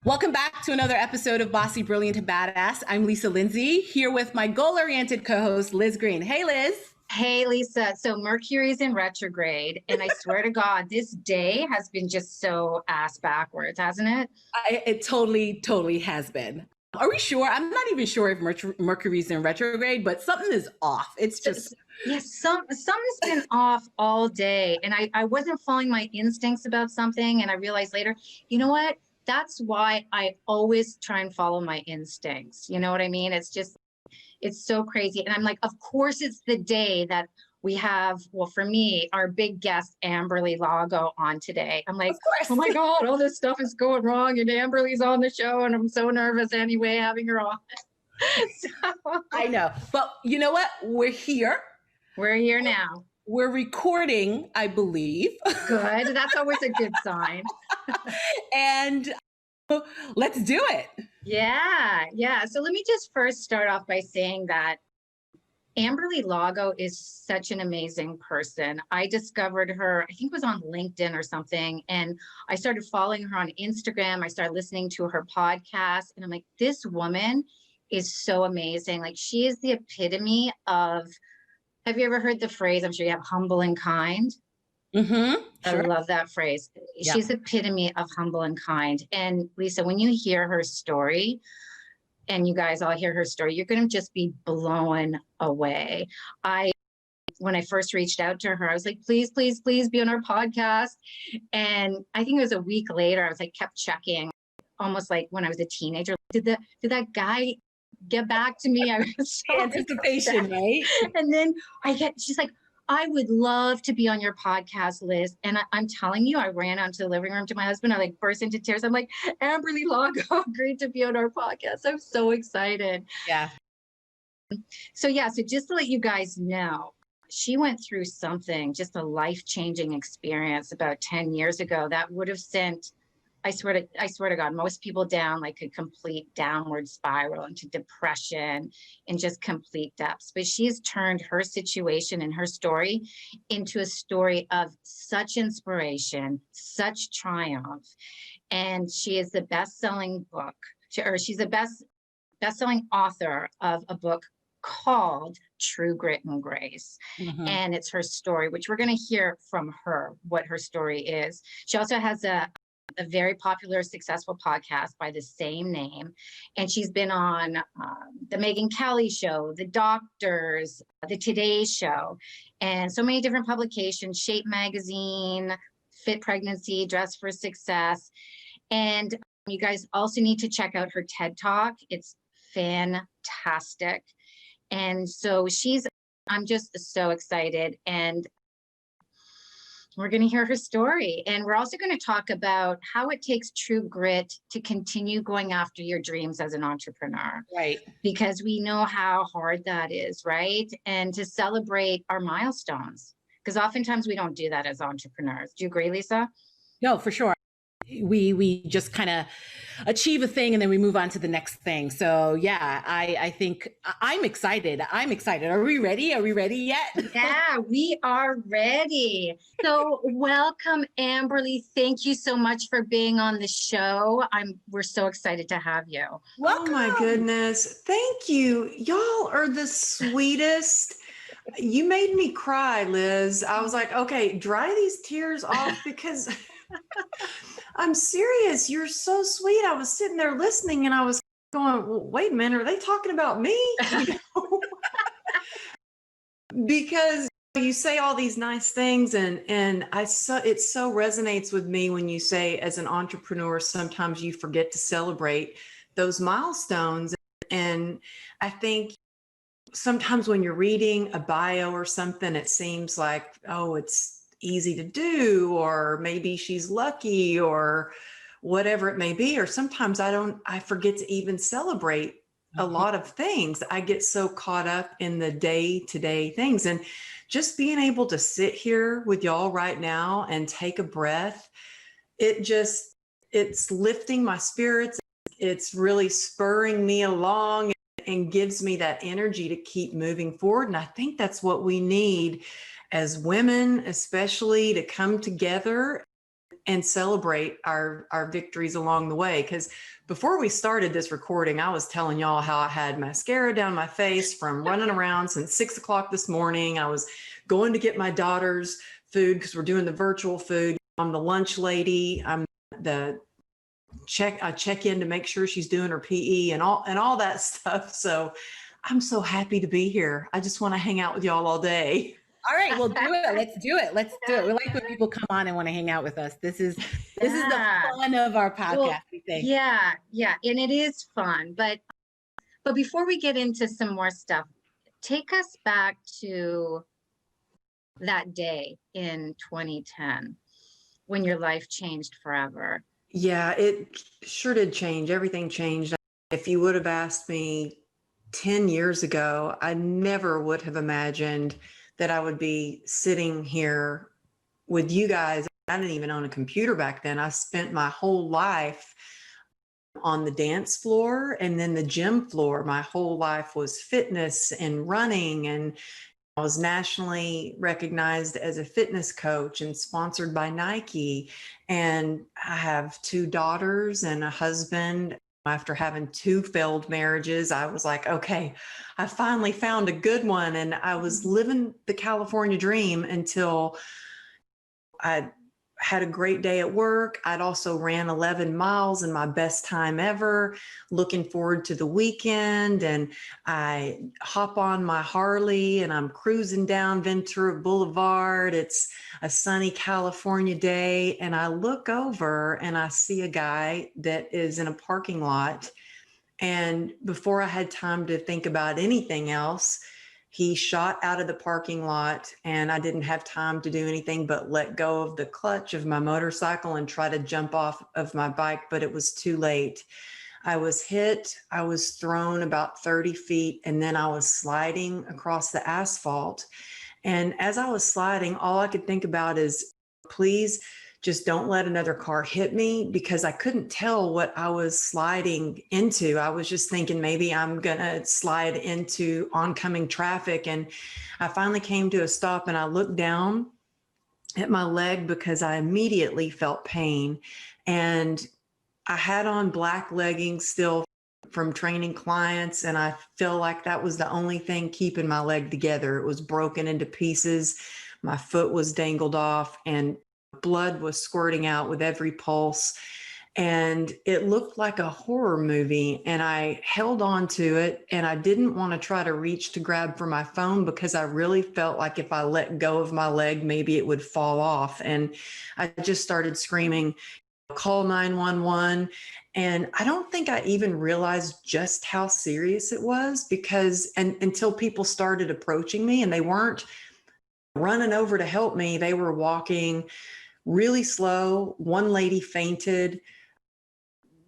Welcome back to another episode of Bossy, Brilliant, and Badass. I'm Lisa Lindsay, here with my goal-oriented co-host, Liz Green. Hey, Liz. Hey, Lisa. So Mercury's in retrograde, and I swear to God, this day has been just so ass backwards, hasn't it? It totally has been. Are we sure? I'm not even sure if Mercury's in retrograde, but something is off. It's just... Yes, something's been off all day, and I wasn't following my instincts about something, and I realized later, you know what? That's why I always try and follow my instincts. You know what I mean? It's so crazy. And I'm like, of course, it's the day that we have, well, for me, our big guest, Amberly Lago, on today. I'm like, oh my God, all this stuff is going wrong. And Amberly's on the show. And I'm so nervous anyway, having her on. So, I know. But you know what? We're here. We're here now. We're recording, I believe. Good. That's always a good sign. And let's do it. Yeah. So let me just first start off by saying that Amberly Lago is such an amazing person. I discovered her, I think it was on LinkedIn or something, and I started following her on Instagram. I started listening to her podcast, and I'm like, this woman is so amazing. Like, she is the epitome of, have you ever heard the phrase, I'm sure you have, humble and kind? Mm-hmm. Sure. I love that phrase. Yeah. She's the epitome of humble and kind. And Lisa, when you hear her story, and you guys all hear her story, you're going to just be blown away. When I first reached out to her, I was like, please be on our podcast. And I think it was a week later, I was like, kept checking, almost like when I was a teenager. Did that guy get back to me? I was so anticipation, right? And then she's like, I would love to be on your podcast, Liz. And I'm telling you, I ran out to the living room to my husband. I like burst into tears. I'm like, Amberly Lago agreed to be on our podcast. I'm so excited. Yeah. So just to let you guys know, she went through something, just a life-changing experience about 10 years ago that would have sent, I swear to God, most people down like a complete downward spiral into depression and just complete depths. But she's turned her situation and her story into a story of such inspiration, such triumph. And she is the best-selling book, she's the best-selling author of a book called True Grit and Grace. Mm-hmm. And it's her story, which we're going to hear from her, what her story is. She also has a very popular, successful podcast by the same name. And she's been on the Megyn Kelly Show, The Doctors, The Today Show, and so many different publications, Shape Magazine, Fit Pregnancy, Dress for Success. And you guys also need to check out her TED Talk. It's fantastic. And so I'm just so excited. And we're going to hear her story. And we're also going to talk about how it takes true grit to continue going after your dreams as an entrepreneur. Right. Because we know how hard that is, right? And to celebrate our milestones. Because oftentimes we don't do that as entrepreneurs. Do you agree, Lisa? No, for sure. We just kind of achieve a thing and then we move on to the next thing. So yeah, I think I'm excited. Are we ready? Are we ready yet? Yeah, we are ready. So welcome, Amberly. Thank you so much for being on the show. We're so excited to have you. Welcome. Oh my goodness. Thank you. Y'all are the sweetest. You made me cry, Liz. I was like, okay, dry these tears off because I'm serious. You're so sweet. I was sitting there listening and I was going, well, wait a minute, are they talking about me? Because you say all these nice things and it so resonates with me when you say as an entrepreneur, sometimes you forget to celebrate those milestones. And I think sometimes when you're reading a bio or something, it seems like, oh, it's easy to do, or maybe she's lucky, or whatever it may be. Or sometimes I forget to even celebrate a lot of things. I get so caught up in the day-to-day things. And just being able to sit here with y'all right now and take a breath, it's lifting my spirits. It's really spurring me along and gives me that energy to keep moving forward. And I think that's what we need as women, especially, to come together and celebrate our victories along the way. Because before we started this recording, I was telling y'all how I had mascara down my face from running around since 6 o'clock this morning. I was going to get my daughter's food because we're doing the virtual food. I'm the lunch lady. I'm the I check in to make sure she's doing her PE and all that stuff. So I'm so happy to be here. I just want to hang out with y'all all day. All right, we'll do it. Let's do it. Let's do it. We like when people come on and want to hang out with us. This is the fun of our podcast, Well, we think. yeah, and it is fun. But before we get into some more stuff, take us back to that day in 2010 when your life changed forever. Yeah, it sure did change. Everything changed. If you would have asked me 10 years ago, I never would have imagined that I would be sitting here with you guys. I didn't even own a computer back then. I spent my whole life on the dance floor and then the gym floor. My whole life was fitness and running, and I was nationally recognized as a fitness coach and sponsored by Nike. And I have 2 daughters and a husband. After having 2 failed marriages, I was like, okay, I finally found a good one. And I was living the California dream until I had a great day at work. I'd also ran 11 miles in my best time ever, looking forward to the weekend. And I hop on my Harley and I'm cruising down Ventura Boulevard. It's a sunny California day. And I look over and I see a guy that is in a parking lot. And before I had time to think about anything else, he shot out of the parking lot, and I didn't have time to do anything but let go of the clutch of my motorcycle and try to jump off of my bike, but it was too late. I was hit, I was thrown about 30 feet, and then I was sliding across the asphalt. And as I was sliding, all I could think about is, please just don't let another car hit me, because I couldn't tell what I was sliding into. I was just thinking maybe I'm gonna slide into oncoming traffic. And I finally came to a stop and I looked down at my leg because I immediately felt pain. And I had on black leggings still from training clients, and I feel like that was the only thing keeping my leg together. It was broken into pieces. My foot was dangled off and blood was squirting out with every pulse. And it looked like a horror movie. And I held on to it, and I didn't want to try to reach to grab for my phone because I really felt like if I let go of my leg, maybe it would fall off. And I just started screaming, call 911. And I don't think I even realized just how serious it was, because until people started approaching me, and they weren't running over to help me, they were walking really slow. One lady fainted.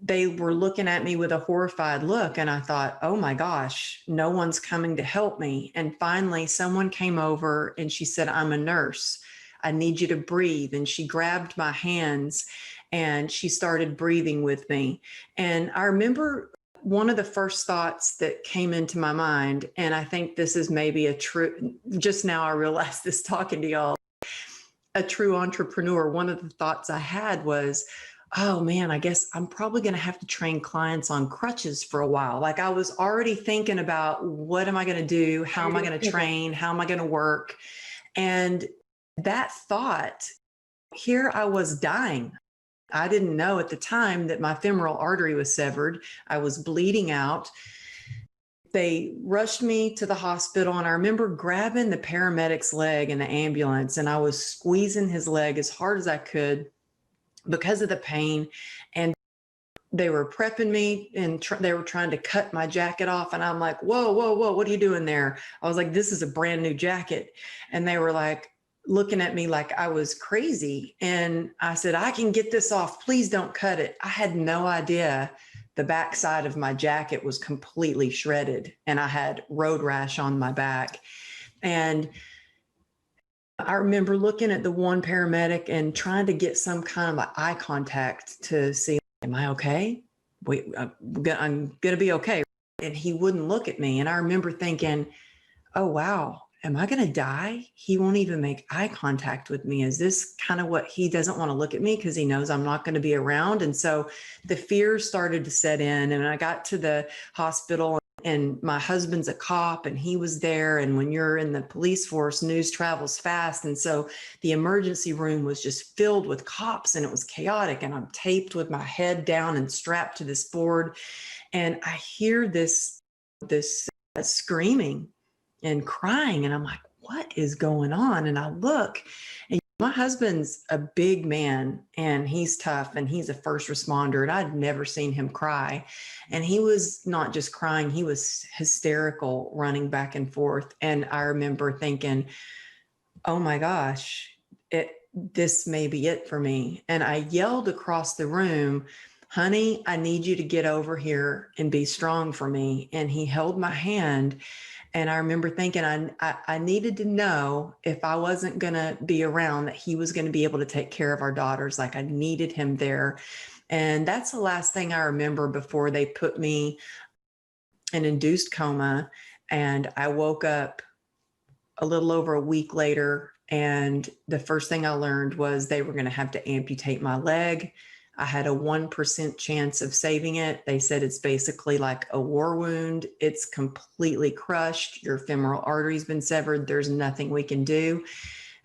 They were looking at me with a horrified look. And I thought, oh my gosh, no one's coming to help me. And finally, someone came over and she said, I'm a nurse. I need you to breathe. And she grabbed my hands and she started breathing with me. And I remember one of the first thoughts that came into my mind, and I think this is maybe a true, just now I realized this talking to y'all, a true entrepreneur, one of the thoughts I had was, oh man, I guess I'm probably going to have to train clients on crutches for a while. Like I was already thinking about, what am I going to do? How am I going to train? How am I going to work? And that thought, here I was dying. I didn't know at the time that my femoral artery was severed. I was bleeding out. They rushed me to the hospital, and I remember grabbing the paramedic's leg in the ambulance, and I was squeezing his leg as hard as I could because of the pain. And they were prepping me, and they were trying to cut my jacket off. And I'm like, whoa, whoa, whoa, what are you doing there? I was like, this is a brand new jacket. And they were like looking at me like I was crazy. And I said, I can get this off. Please don't cut it. I had no idea the backside of my jacket was completely shredded, and I had road rash on my back. And I remember looking at the one paramedic and trying to get some kind of eye contact to see, am I okay? Wait, I'm going to be okay. And he wouldn't look at me. And I remember thinking, oh, wow, am I going to die? He won't even make eye contact with me. Is this kind of what he doesn't want to look at me because he knows I'm not going to be around? And so the fear started to set in, and I got to the hospital, and my husband's a cop and he was there. And when you're in the police force, news travels fast. And so the emergency room was just filled with cops and it was chaotic. And I'm taped with my head down and strapped to this board. And I hear this screaming and crying. And I'm like, what is going on? And I look, and my husband's a big man and he's tough and he's a first responder. And I'd never seen him cry. And he was not just crying, he was hysterical, running back and forth. And I remember thinking, oh my gosh, this may be it for me. And I yelled across the room, honey, I need you to get over here and be strong for me. And he held my hand. And I remember thinking I needed to know if I wasn't going to be around, that he was going to be able to take care of our daughters. Like I needed him there. And that's the last thing I remember before they put me in induced coma. And I woke up a little over a week later. And the first thing I learned was they were going to have to amputate my leg. I had a 1% chance of saving it. They said it's basically like a war wound. It's completely crushed. Your femoral artery's been severed. There's nothing we can do.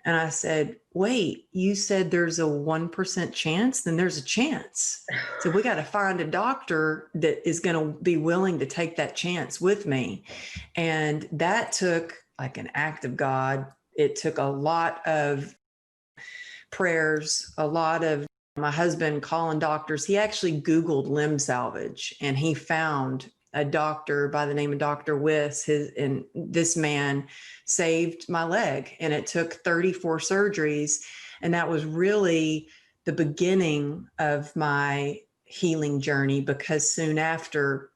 And I said, wait, you said there's a 1% chance? Then there's a chance. So we got to find a doctor that is going to be willing to take that chance with me. And that took like an act of God. It took a lot of prayers, a lot of my husband calling doctors. He actually Googled limb salvage and he found a doctor by the name of Dr. Wiss. And this man saved my leg, and it took 34 surgeries. And that was really the beginning of my healing journey, because soon after,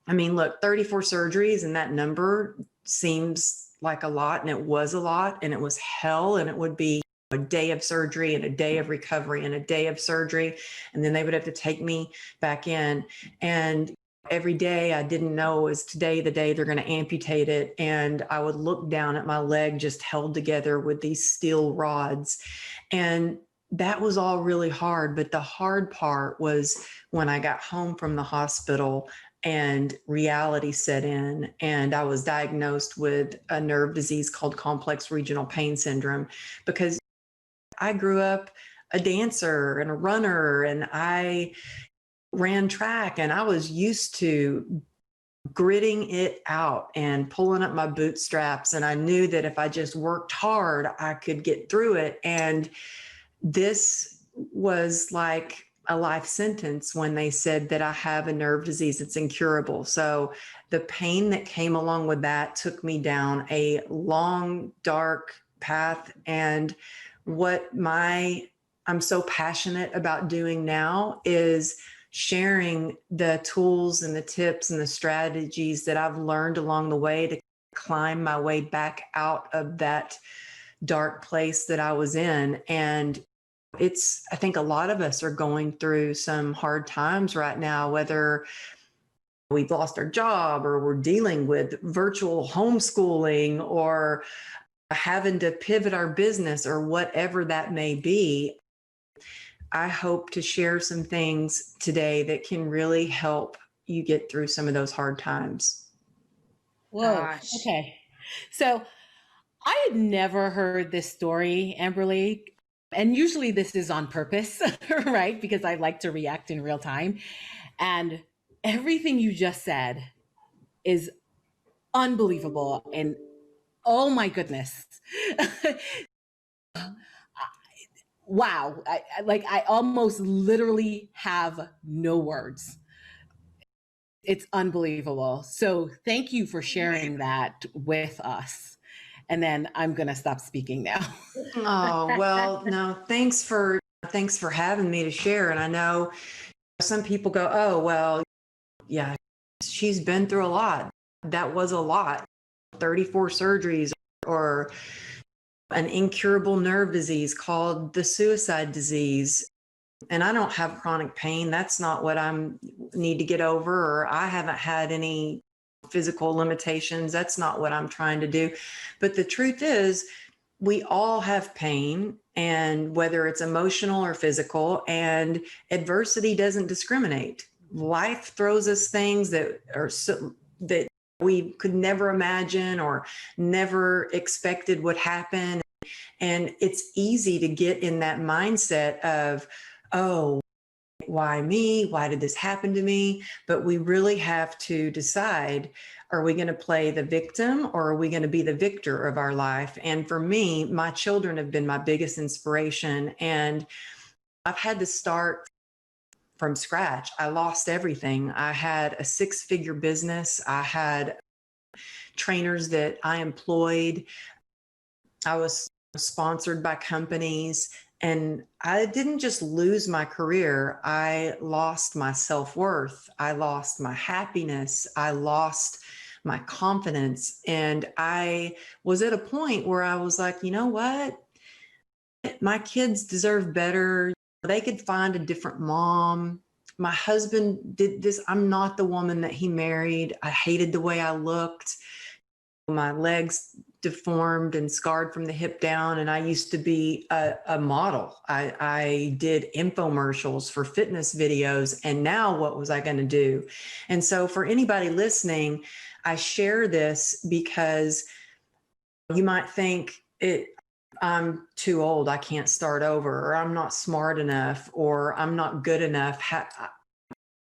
I mean, look, 34 surgeries, and that number seems like a lot, and it was a lot, and it was hell, and it would be a day of surgery and a day of recovery and a day of surgery. And then they would have to take me back in. And every day I didn't know, is today the day they're going to amputate it? And I would look down at my leg just held together with these steel rods. And that was all really hard. But the hard part was when I got home from the hospital and reality set in, and I was diagnosed with a nerve disease called complex regional pain syndrome, because I grew up a dancer and a runner, and I ran track, and I was used to gritting it out and pulling up my bootstraps. And I knew that if I just worked hard, I could get through it. And this was like a life sentence when they said that I have a nerve disease that's incurable. So the pain that came along with that took me down a long, dark path. And what I'm so passionate about doing now is sharing the tools and the tips and the strategies that I've learned along the way to climb my way back out of that dark place that I was in. And I think a lot of us are going through some hard times right now, whether we've lost our job or we're dealing with virtual homeschooling or having to pivot our business or whatever that may be. I hope to share some things today that can really help you get through some of those hard times. Whoa. Gosh. Okay. So I had never heard this story, Amberly. And usually this is on purpose, right? Because I like to react in real time. And everything you just said is unbelievable. And oh my goodness. Wow. I almost literally have no words. It's unbelievable. So thank you for sharing that with us. And then I'm going to stop speaking now. Oh, well, no, thanks for having me to share. And I know some people go, oh, well, yeah, she's been through a lot. That was a lot. 34 surgeries, or an incurable nerve disease called the suicide disease. And I don't have chronic pain. That's not what I need to get over, or I haven't had any physical limitations. That's not what I'm trying to do. But the truth is, we all have pain, and whether it's emotional or physical, and adversity doesn't discriminate. Life throws us things that are that we could never imagine or never expected would happen. And it's easy to get in that mindset of, oh, why me? Why did this happen to me? But we really have to decide, are we going to play the victim or are we going to be the victor of our life? And for me, my children have been my biggest inspiration. And I've had to start from scratch. I lost everything. I had a 6-figure business. I had trainers that I employed. I was sponsored by companies. And I didn't just lose my career. I lost my self-worth. I lost my happiness. I lost my confidence. And I was at a point where I was like, you know what? My kids deserve better. They could find a different mom. My husband did this. I'm not the woman that he married. I hated the way I looked. My legs deformed and scarred from the hip down. And I used to be a model. I did infomercials for fitness videos. And now what was I going to do? And so for anybody listening, I share this because you might think I'm too old, I can't start over, or I'm not smart enough, or I'm not good enough.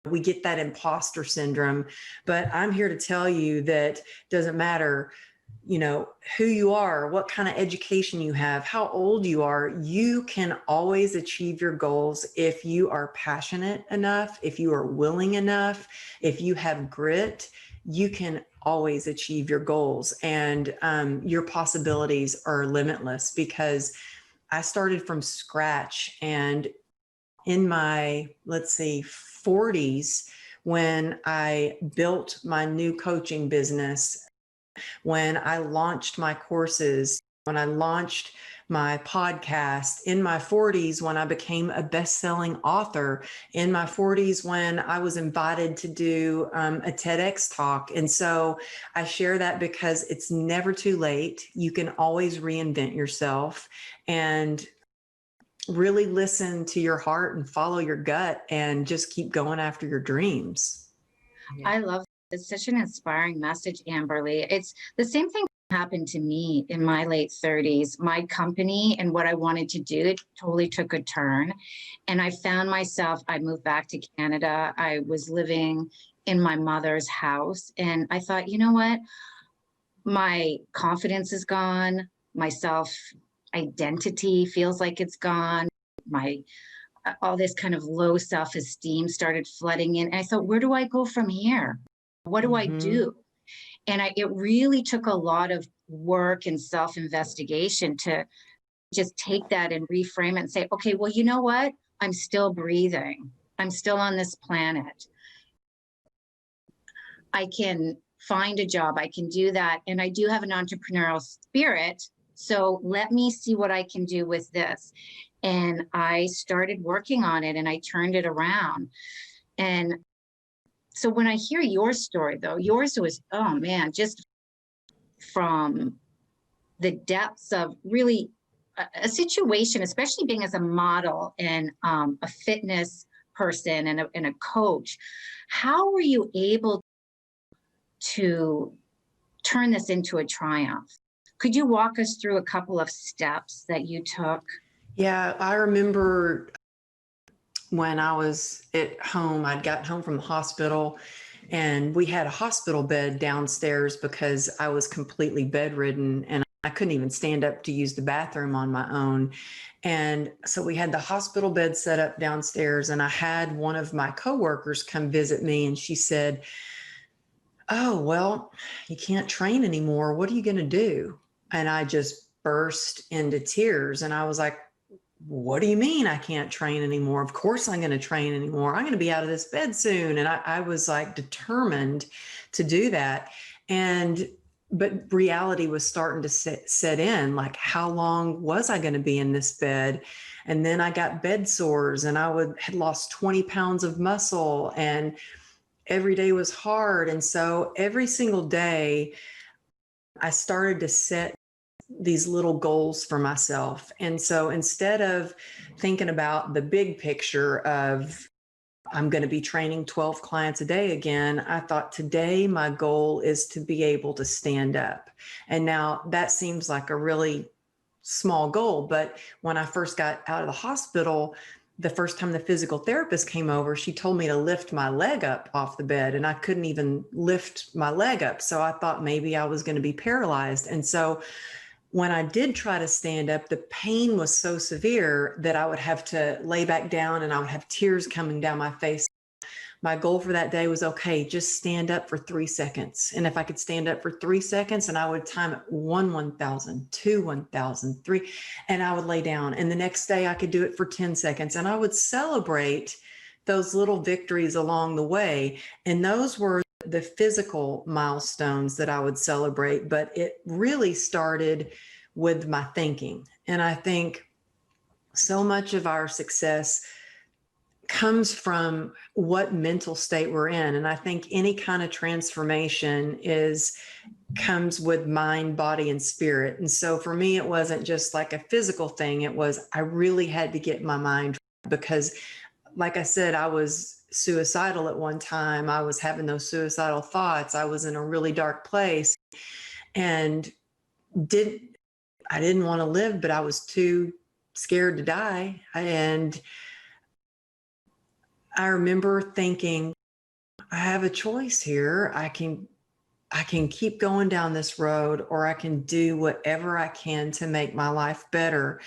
We get that imposter syndrome, but I'm here to tell you that it doesn't matter, you know, who you are, what kind of education you have, how old you are, you can always achieve your goals if you are passionate enough, if you are willing enough, if you have grit, you can always achieve your goals. And your possibilities are limitless, because I started from scratch. And in my, let's say, 40s, when I built my new coaching business, when I launched my courses, when I launched my podcast, in my 40s, when I became a best-selling author, in my 40s, when I was invited to do a TEDx talk. And so I share that because it's never too late. You can always reinvent yourself, and really listen to your heart and follow your gut and just keep going after your dreams. Yeah. I love it. It's such an inspiring message, Amberly. It's the same thing happened to me in my late 30s. My company and what I wanted to do, it totally took a turn. And I found myself, I moved back to Canada. I was living in my mother's house. And I thought, you know what? My confidence is gone. My self identity feels like it's gone. My all this kind of low self-esteem started flooding in. And I thought, where do I go from here? What do I do? And it really took a lot of work and self-investigation to just take that and reframe it and say, okay, well, you know what? I'm still breathing. I'm still on this planet. I can find a job. I can do that. And I do have an entrepreneurial spirit. So let me see what I can do with this. And I started working on it and I turned it around. And so when I hear your story, though, yours was, oh man, just from the depths of really a situation, especially being as a model and a fitness person and a coach, how were you able to turn this into a triumph? Could you walk us through a couple of steps that you took? Yeah, I remember when I was at home, I'd gotten home from the hospital and we had a hospital bed downstairs because I was completely bedridden and I couldn't even stand up to use the bathroom on my own. And so we had the hospital bed set up downstairs, and I had one of my coworkers come visit me, and she said, "Oh, well, you can't train anymore. What are you going to do?" And I just burst into tears. And I was like, "What do you mean I can't train anymore? Of course I'm going to train anymore. I'm going to be out of this bed soon." And I was like determined to do that. But reality was starting to set in, like, how long was I going to be in this bed? And then I got bed sores, and had lost 20 pounds of muscle. And every day was hard. And so every single day, I started to set these little goals for myself. And so instead of thinking about the big picture of, I'm going to be training 12 clients a day again, I thought today my goal is to be able to stand up. And now that seems like a really small goal, but when I first got out of the hospital, the first time the physical therapist came over, she told me to lift my leg up off the bed, and I couldn't even lift my leg up. So I thought maybe I was going to be paralyzed. And so when I did try to stand up, the pain was so severe that I would have to lay back down and I would have tears coming down my face. My goal for that day was, okay, just stand up for 3 seconds. And if I could stand up for 3 seconds, and I would time it 1,000, 2, 1,000, 3, and I would lay down. And the next day I could do it for 10 seconds. And I would celebrate those little victories along the way. And those were the physical milestones that I would celebrate. But it really started with my thinking. And I think so much of our success comes from what mental state we're in. And I think any kind of transformation comes with mind, body, and spirit. And so for me, it wasn't just like a physical thing. It was, I really had to get my mind, because like I said, I was suicidal at one time. I was having those suicidal thoughts. I was in a really dark place and I didn't want to live, but I was too scared to die. And I remember thinking, I have a choice here. I can keep going down this road, or I can do whatever I can to make my life better.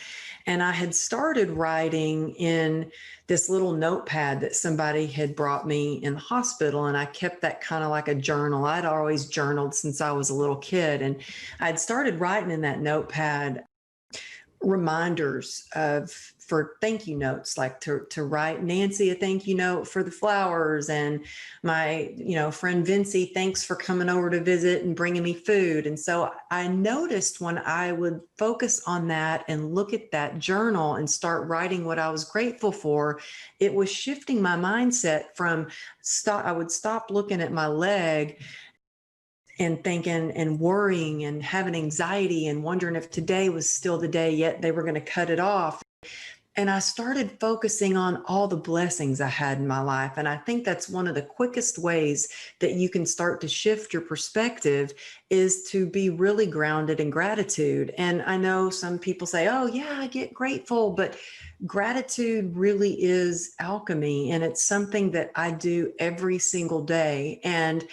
And I had started writing in this little notepad that somebody had brought me in the hospital. And I kept that kind of like a journal. I'd always journaled since I was a little kid. And I'd started writing in that notepad reminders for thank you notes, like to write Nancy a thank you note for the flowers, and my friend Vincy, thanks for coming over to visit and bringing me food. And so I noticed when I would focus on that and look at that journal and start writing what I was grateful for, it was shifting my mindset from I would stop looking at my leg and thinking and worrying and having anxiety and wondering if today was still the day yet they were going to cut it off. And I started focusing on all the blessings I had in my life. And I think that's one of the quickest ways that you can start to shift your perspective, is to be really grounded in gratitude. And I know some people say, oh yeah, I get grateful, but gratitude really is alchemy. And it's something that I do every single day. And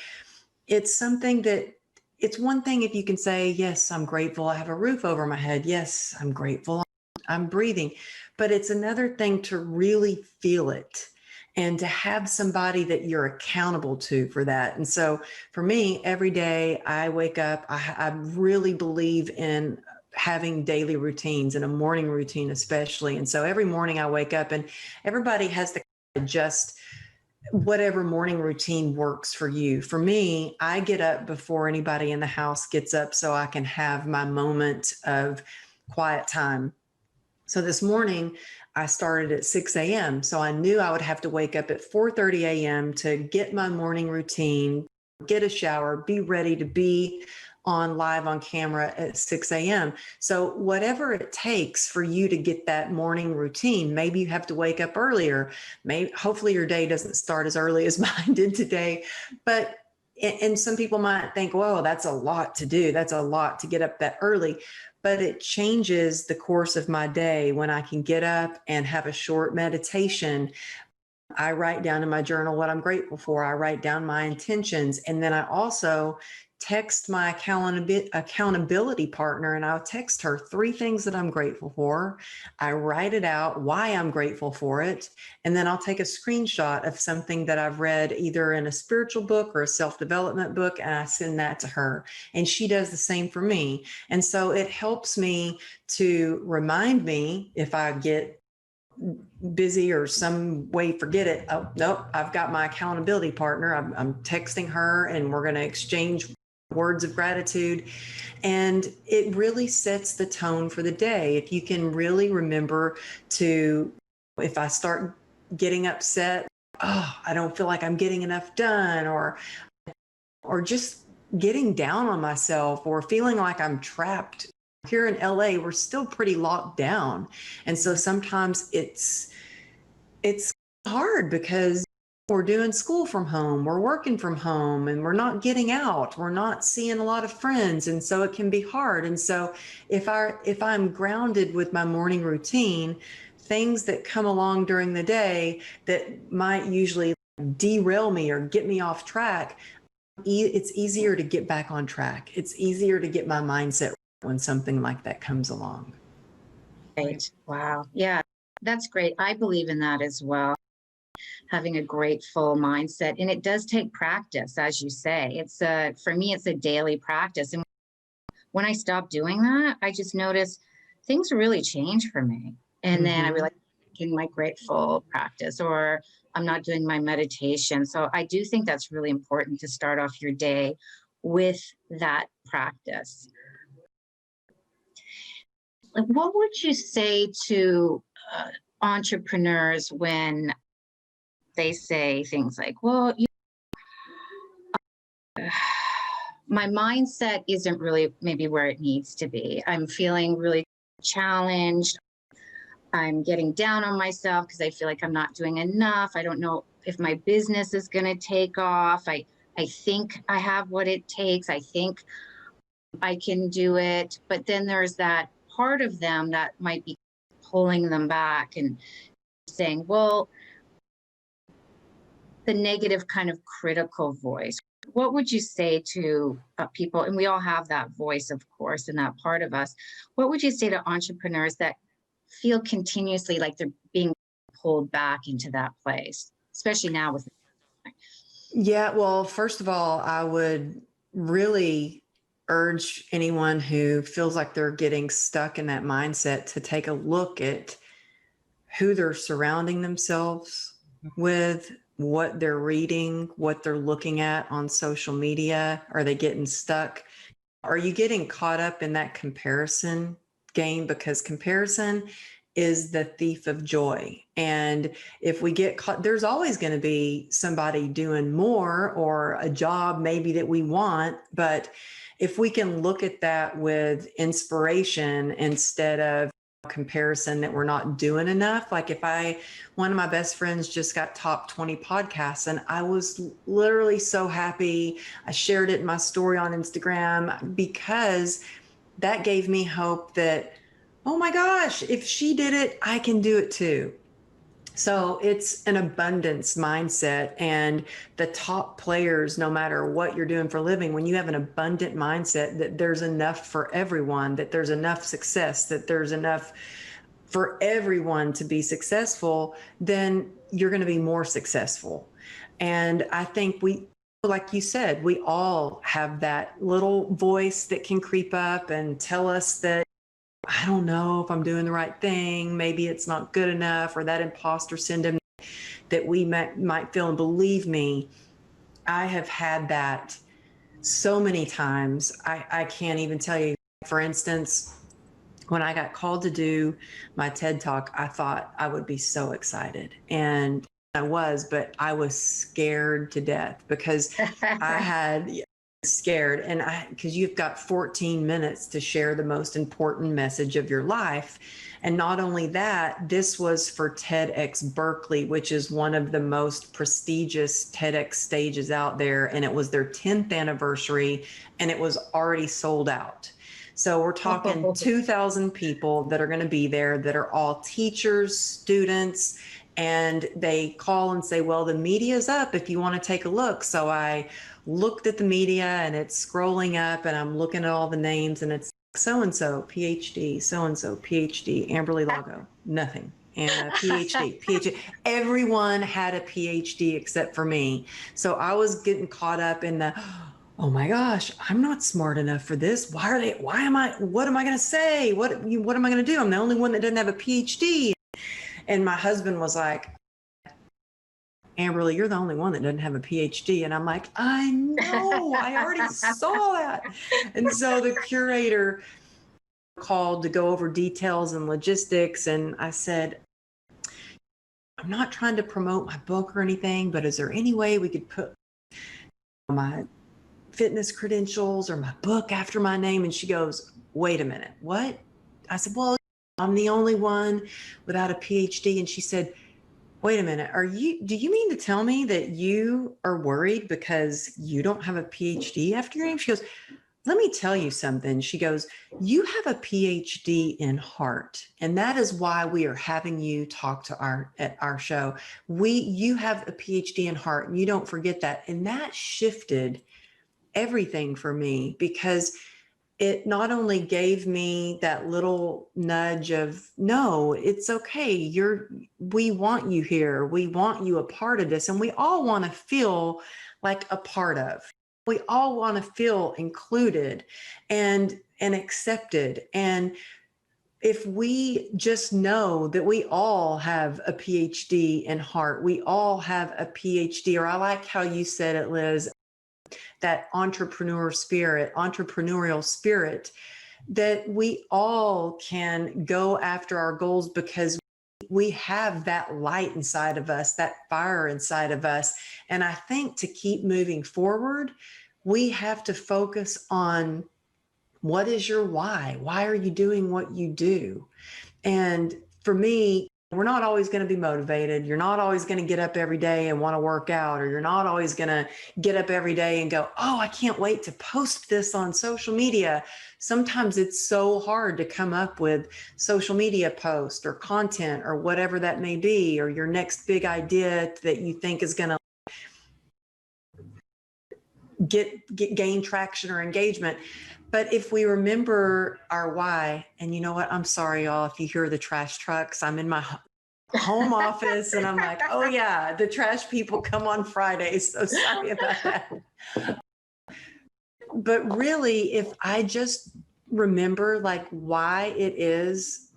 it's something that, it's one thing if you can say, yes, I'm grateful I have a roof over my head. Yes, I'm grateful I'm breathing. But it's another thing to really feel it and to have somebody that you're accountable to for that. And so for me, every day I wake up, I really believe in having daily routines, and a morning routine especially. And so every morning I wake up, and everybody has to adjust whatever morning routine works for you. For me, I get up before anybody in the house gets up so I can have my moment of quiet time. So this morning I started at 6 a.m. So I knew I would have to wake up at 4:30 a.m. to get my morning routine, get a shower, be ready to be on live on camera at 6 a.m. So whatever it takes for you to get that morning routine, maybe you have to wake up earlier. Hopefully your day doesn't start as early as mine did today. But, and some people might think, whoa, that's a lot to do. That's a lot to get up that early. But it changes the course of my day when I can get up and have a short meditation. I write down in my journal what I'm grateful for. I write down my intentions. And then I also text my accountability partner, and I'll text her 3 things that I'm grateful for. I write it out, why I'm grateful for it. And then I'll take a screenshot of something that I've read either in a spiritual book or a self-development book, and I send that to her. And she does the same for me. And so it helps me to remind me if I get busy or some way forget it. Oh, nope, I've got my accountability partner. I'm texting her, and we're going to exchange words of gratitude. And it really sets the tone for the day. If you can really remember to, if I start getting upset, oh, I don't feel like I'm getting enough done, or just getting down on myself, or feeling like I'm trapped. Here in LA, we're still pretty locked down. And so sometimes it's hard because we're doing school from home, we're working from home, and we're not getting out, we're not seeing a lot of friends, and so it can be hard. And so if I'm grounded with my morning routine, things that come along during the day that might usually derail me or get me off track, it's easier to get back on track. It's easier to get my mindset when something like that comes along. Right. Wow. Yeah, that's great. I believe in that as well. Having a grateful mindset, and it does take practice, as you say. For me, it's a daily practice. And when I stopped doing that, I just noticed things really change for me. And then I realized in my grateful practice, or I'm not doing my meditation. So I do think that's really important to start off your day with that practice. Like, what would you say to entrepreneurs when they say things like, well, my mindset isn't really maybe where it needs to be. I'm feeling really challenged. I'm getting down on myself because I feel like I'm not doing enough. I don't know if my business is going to take off. I think I have what it takes. I think I can do it. But then there's that part of them that might be pulling them back and saying, well, the negative kind of critical voice. What would you say to people? And we all have that voice, of course, and that part of us. What would you say to entrepreneurs that feel continuously like they're being pulled back into that place, especially now with? Yeah, well, first of all, I would really urge anyone who feels like they're getting stuck in that mindset to take a look at who they're surrounding themselves with, what they're reading, what they're looking at on social media. Are they getting stuck? Are you getting caught up in that comparison game? Because comparison is the thief of joy. And if we get caught, there's always going to be somebody doing more or a job maybe that we want. But if we can look at that with inspiration instead of comparison that we're not doing enough. Like one of my best friends just got top 20 podcasts, and I was literally so happy. I shared it in my story on Instagram because that gave me hope that, oh my gosh, if she did it, I can do it too. So it's an abundance mindset, and the top players, no matter what you're doing for a living, when you have an abundant mindset that there's enough for everyone, that there's enough success, that there's enough for everyone to be successful, then you're going to be more successful. And I think like you said, we all have that little voice that can creep up and tell us that, I don't know if I'm doing the right thing. Maybe it's not good enough, or that imposter syndrome that we might feel. And believe me, I have had that so many times. I can't even tell you. For instance, when I got called to do my TED Talk, I thought I would be so excited. And I was, but I was scared to death because I had scared, and because you've got 14 minutes to share the most important message of your life. And not only that, this was for TEDx Berkeley, which is one of the most prestigious TEDx stages out there, and it was their 10th anniversary, and it was already sold out. So we're talking 2,000 people that are going to be there, that are all teachers, students, and they call and say, well, the media's up if you want to take a look. So I looked at the media, and it's scrolling up, and I'm looking at all the names, and it's so-and-so, PhD, so-and-so, PhD, Amberly Lago, nothing. And a PhD. Everyone had a PhD except for me. So I was getting caught up in the, oh my gosh, I'm not smart enough for this. What am I going to say? What am I going to do? I'm the only one that doesn't have a PhD. And my husband was like, Amberly, you're the only one that doesn't have a PhD. And I'm like, I know, I already saw that. And so the curator called to go over details and logistics. And I said, I'm not trying to promote my book or anything, but is there any way we could put my fitness credentials or my book after my name?" And she goes, "Wait a minute, what?" I said, "Well, I'm the only one without a PhD." And she said, "Wait a minute, do you mean to tell me that you are worried because you don't have a PhD after your name?" She goes, "Let me tell you something." She goes, "You have a PhD in heart. And that is why we are having you talk to at our show. You have a PhD in heart, and you don't forget that." And that shifted everything for me, because it not only gave me that little nudge of, no, it's okay. We want you here. We want you a part of this. And we all want to feel like a part of. We all want to feel included and accepted. And if we just know that we all have a PhD in heart, we all have a PhD, or I like how you said it, Liz, that entrepreneurial spirit, that we all can go after our goals because we have that light inside of us, that fire inside of us. And I think to keep moving forward, we have to focus on, what is your why? Why are you doing what you do? And for me, we're not always going to be motivated. You're not always going to get up every day and want to work out, or you're not always going to get up every day and go, "Oh, I can't wait to post this on social media." Sometimes it's so hard to come up with social media posts or content or whatever that may be, or your next big idea that you think is going to gain traction or engagement. But if we remember our why, and you know what, I'm sorry, y'all, if you hear the trash trucks, I'm in my home office and I'm like, oh yeah, the trash people come on Fridays. So sorry about that. But really, if I just remember like why it is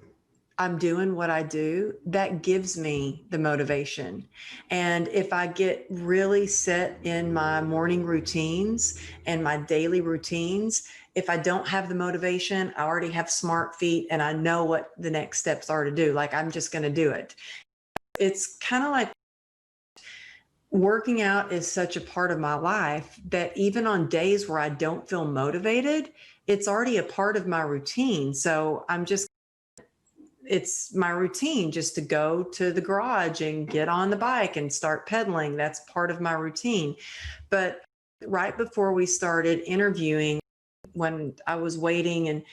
I'm doing what I do, that gives me the motivation. And if I get really set in my morning routines and my daily routines, if I don't have the motivation, I already have smart feet and I know what the next steps are to do. Like, I'm just going to do it. It's kind of like working out is such a part of my life that even on days where I don't feel motivated, it's already a part of my routine. So it's my routine just to go to the garage and get on the bike and start pedaling. That's part of my routine. But right before we started interviewing, when I was waiting, and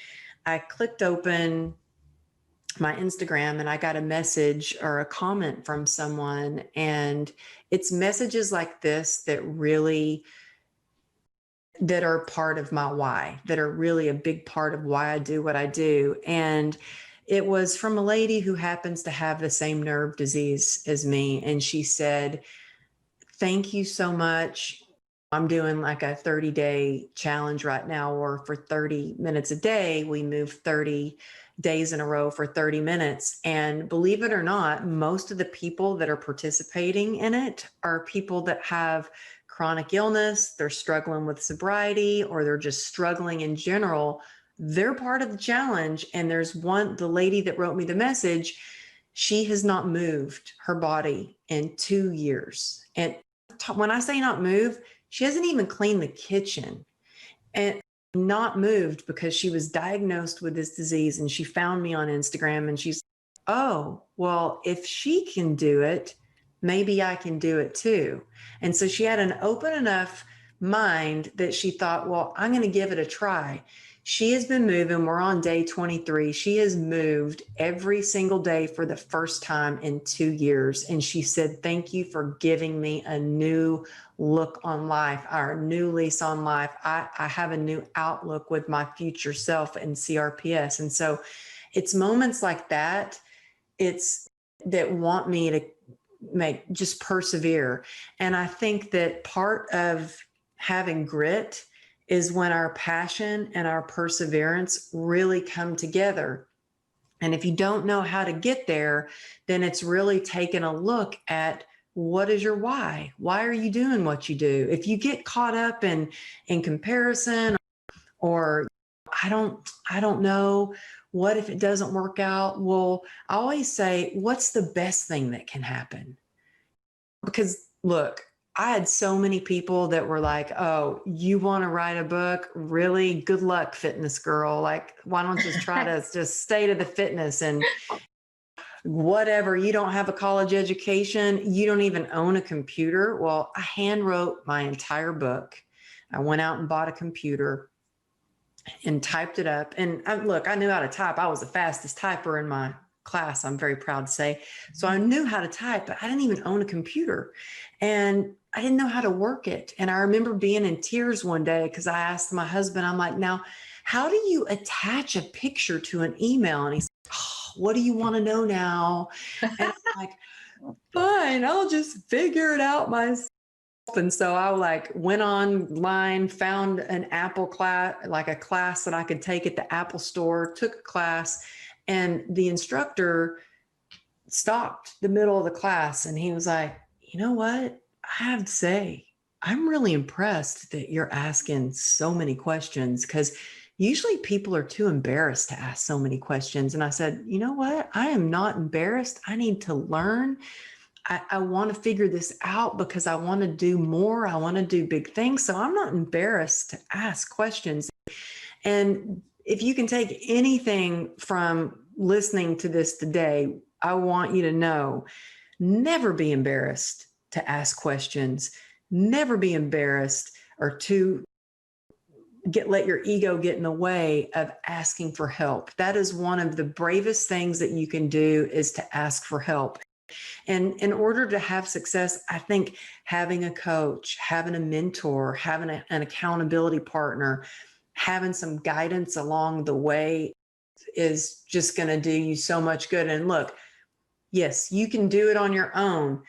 I clicked open my Instagram and I got a message or a comment from someone, and it's messages like this that are part of my why, that are really a big part of why I do what I do. And it was from a lady who happens to have the same nerve disease as me. And she said, "Thank you so much. I'm doing like a 30-day challenge right now, or for 30 minutes a day, we move 30 days in a row for 30 minutes. And believe it or not, most of the people that are participating in it are people that have chronic illness, they're struggling with sobriety, or they're just struggling in general. They're part of the challenge. And the lady that wrote me the message, she has not moved her body in 2 years. And when I say not move, she hasn't even cleaned the kitchen, and not moved because she was diagnosed with this disease. And she found me on Instagram and she's, "Oh, well, if she can do it, maybe I can do it too." And so she had an open enough mind that she thought, well, I'm going to give it a try. She has been moving. We're on day 23. She has moved every single day for the first time in 2 years. And she said, "Thank you for giving me a new look on life, our new lease on life. I have a new outlook with my future self and CRPS." And so it's moments like that, that want me to just persevere. And I think that part of having grit is when our passion and our perseverance really come together. And if you don't know how to get there, then it's really taking a look at, what is your why? Why are you doing what you do? If you get caught up in comparison, or I don't know what if it doesn't work out? Well, I always say, what's the best thing that can happen? Because look, I had so many people that were like, oh, you want to write a book? Really? Good luck, fitness girl. Like, why don't you just try to just stay to the fitness and whatever. You don't have a college education. You don't even own a computer. Well, I hand wrote my entire book. I went out and bought a computer and typed it up. And look, I knew how to type. I was the fastest typer in my class, I'm very proud to say. So I knew how to type, but I didn't even own a computer. And I didn't know how to work it. And I remember being in tears one day because I asked my husband, I'm like, now, how do you attach a picture to an email? And he's like, oh, what do you want to know now? And I'm like, fine, I'll just figure it out myself. And so I like went online, found an Apple class, like a class that I could take at the Apple store, took a class, and the instructor stopped the middle of the class and he was like, you know what? I have to say, I'm really impressed that you're asking so many questions because usually people are too embarrassed to ask so many questions. And I said, you know what? I am not embarrassed. I need to learn. I want to figure this out because I want to do more. I want to do big things. So I'm not embarrassed to ask questions. And if you can take anything from listening to this today, I want you to know, never be embarrassed to ask questions, never be embarrassed or to let your ego get in the way of asking for help. That is one of the bravest things that you can do, is to ask for help. And in order to have success, I think having a coach, having a mentor, having an accountability partner, having some guidance along the way is just going to do you so much good. And look, yes, you can do it on your own.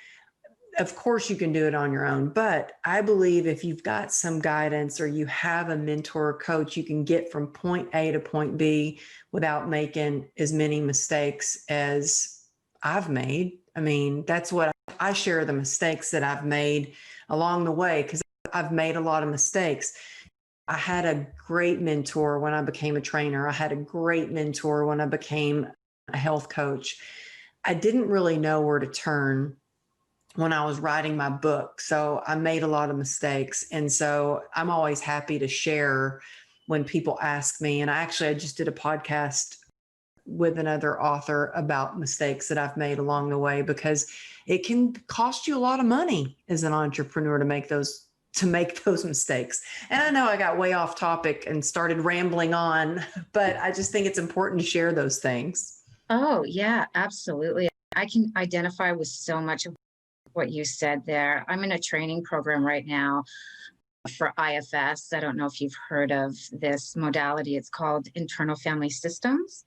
Of course you can do it on your own, but I believe if you've got some guidance or you have a mentor or coach, you can get from point A to point B without making as many mistakes as I've made. I mean, that's what I share, the mistakes that I've made along the way, because I've made a lot of mistakes. I had a great mentor when I became a trainer. I had a great mentor when I became a health coach. I didn't really know where to turn when I was writing my book. So I made a lot of mistakes. And so I'm always happy to share when people ask me. And I just did a podcast with another author about mistakes that I've made along the way, because it can cost you a lot of money as an entrepreneur to make those mistakes. And I know I got way off topic and started rambling on, but I just think it's important to share those things. Oh, yeah, absolutely. I can identify with so much of what you said there. I'm in a training program right now for IFS. I don't know if you've heard of this modality. It's called Internal Family Systems.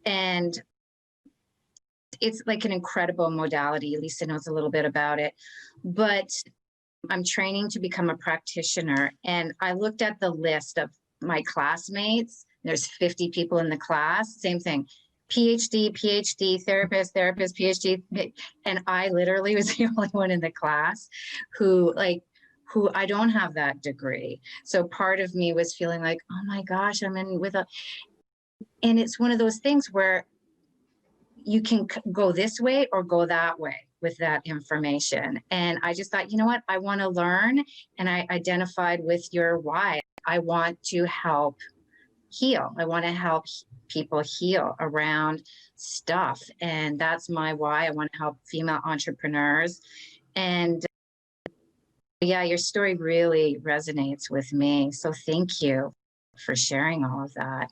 And it's like an incredible modality. Lisa knows a little bit about it, but I'm training to become a practitioner. And I looked at the list of my classmates. There's 50 people in the class, same thing. PhD, therapist, PhD. And I literally was the only one in the class who I don't have that degree. So part of me was feeling like, oh my gosh, I'm in with and it's one of those things where you can go this way or go that way with that information. And I just thought, you know what, I want to learn. And I identified with your why. I want to help heal. I want to help people heal around stuff. And that's my why. I want to help female entrepreneurs. And yeah, your story really resonates with me. So thank you for sharing all of that.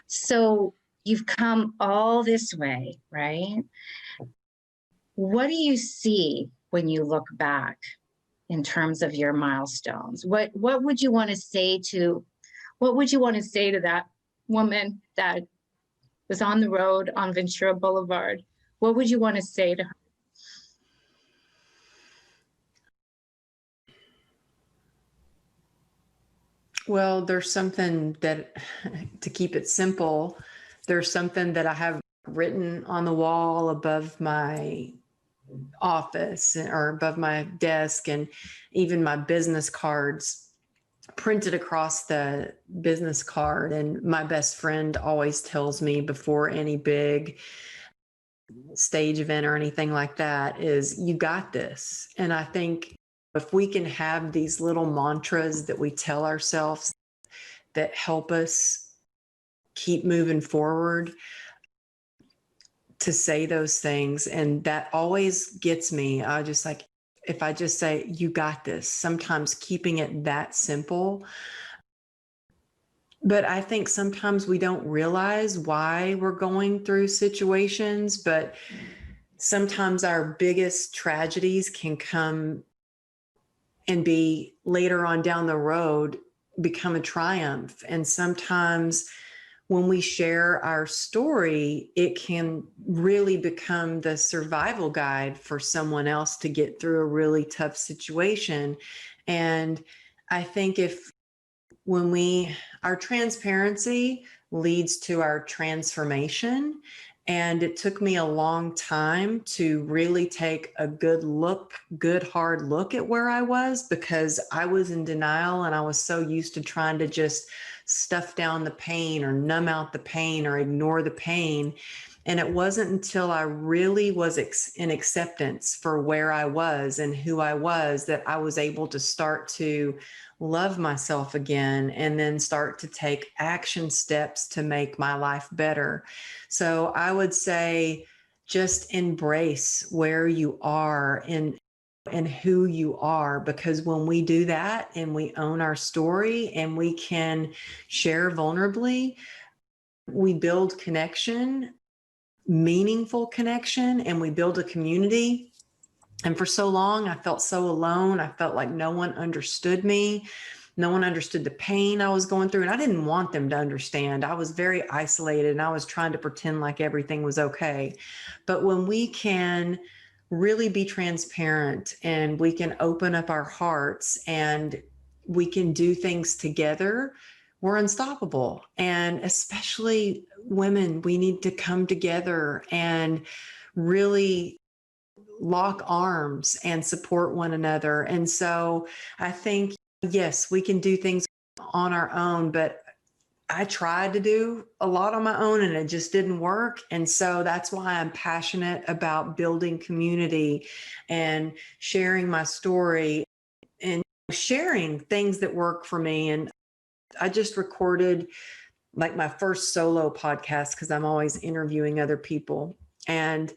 So you've come all this way, right? What do you see when you look back in terms of your milestones? What would you want to say to that woman that was on the road on Ventura Boulevard? What would you want to say to her? Well, there's something that, to keep it simple, there's something that I have written on the wall above my office or above my desk, and even my business cards printed across the business card. And my best friend always tells me before any big stage event or anything like that is, you got this. And I think if we can have these little mantras that we tell ourselves that help us keep moving forward, to say those things, and that always gets me. I just like, if I just say, you got this, sometimes keeping it that simple. But I think sometimes we don't realize why we're going through situations, but sometimes our biggest tragedies can come and be later on down the road, become a triumph. And sometimes when we share our story, it can really become the survival guide for someone else to get through a really tough situation. And I think our transparency leads to our transformation. And it took me a long time to really take a good hard look at where I was, because I was in denial and I was so used to trying to just stuff down the pain or numb out the pain or ignore the pain. And it wasn't until I really was in acceptance for where I was and who I was that I was able to start to love myself again, and then start to take action steps to make my life better. So I would say just embrace where you are and who you are, because when we do that and we own our story and we can share vulnerably, we build connection, meaningful connection, and we build a community. And for so long, I felt so alone. I felt like no one understood me. No one understood the pain I was going through. And I didn't want them to understand. I was very isolated and I was trying to pretend like everything was okay. But when we can really be transparent and we can open up our hearts and we can do things together, we're unstoppable. And especially women, we need to come together and really lock arms and support one another. And so I think, yes, we can do things on our own, but I tried to do a lot on my own and it just didn't work. And so that's why I'm passionate about building community and sharing my story and sharing things that work for me. And I just recorded like my first solo podcast, because I'm always interviewing other people. And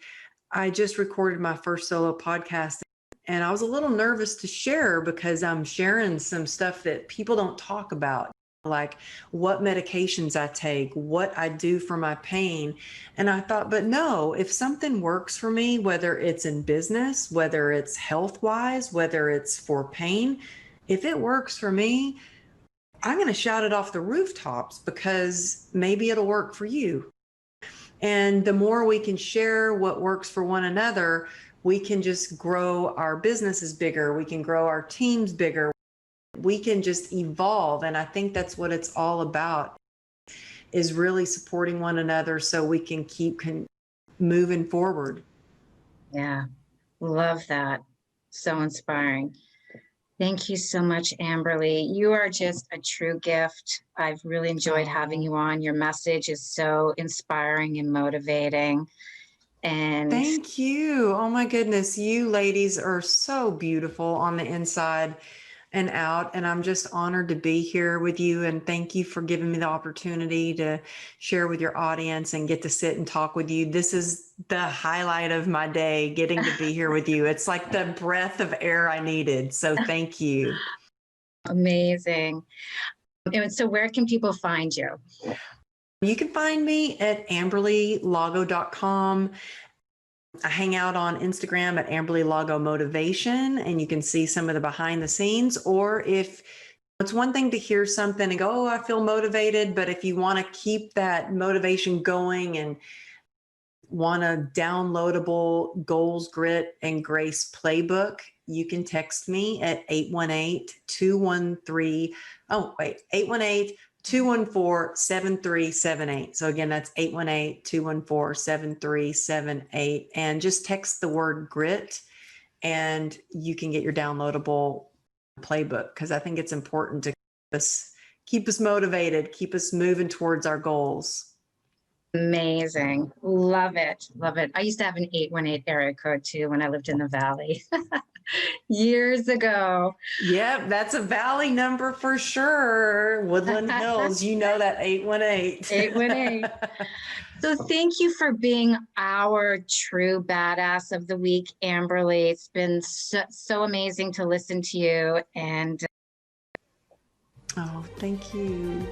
I just recorded my first solo podcast, and I was a little nervous to share because I'm sharing some stuff that people don't talk about, like what medications I take, what I do for my pain. And I thought, but no, if something works for me, whether it's in business, whether it's health wise, whether it's for pain, if it works for me, I'm going to shout it off the rooftops because maybe it'll work for you. And the more we can share what works for one another, we can just grow our businesses bigger. We can grow our teams bigger. We can just evolve. And I think that's what it's all about, is really supporting one another so we can keep moving forward. Yeah, love that. So inspiring. Thank you so much, Amberly. You are just a true gift. I've really enjoyed having you on. Your message is so inspiring and motivating. And thank you. Oh my goodness. You ladies are so beautiful on the inside and out. And I'm just honored to be here with you. And thank you for giving me the opportunity to share with your audience and get to sit and talk with you. This is the highlight of my day, getting to be here with you. It's like the breath of air I needed. So thank you. Amazing. And so where can people find you? You can find me at amberlylago.com. I hang out on Instagram at Amberly Lago Motivation, and you can see some of the behind the scenes. Or if it's one thing to hear something and go, oh, I feel motivated, but if you want to keep that motivation going and want a downloadable goals, grit, and grace playbook, you can text me at 818-214-7378. So again, that's 818-214-7378. And just text the word grit and you can get your downloadable playbook, because I think it's important to keep us motivated, keep us moving towards our goals. Amazing. Love it. Love it. I used to have an 818 area code too when I lived in the Valley years ago. Yep, that's a Valley number for sure. Woodland Hills, you know that 818. 818. So thank you for being our true badass of the week, Amberly. It's been so amazing to listen to you. And oh, thank you.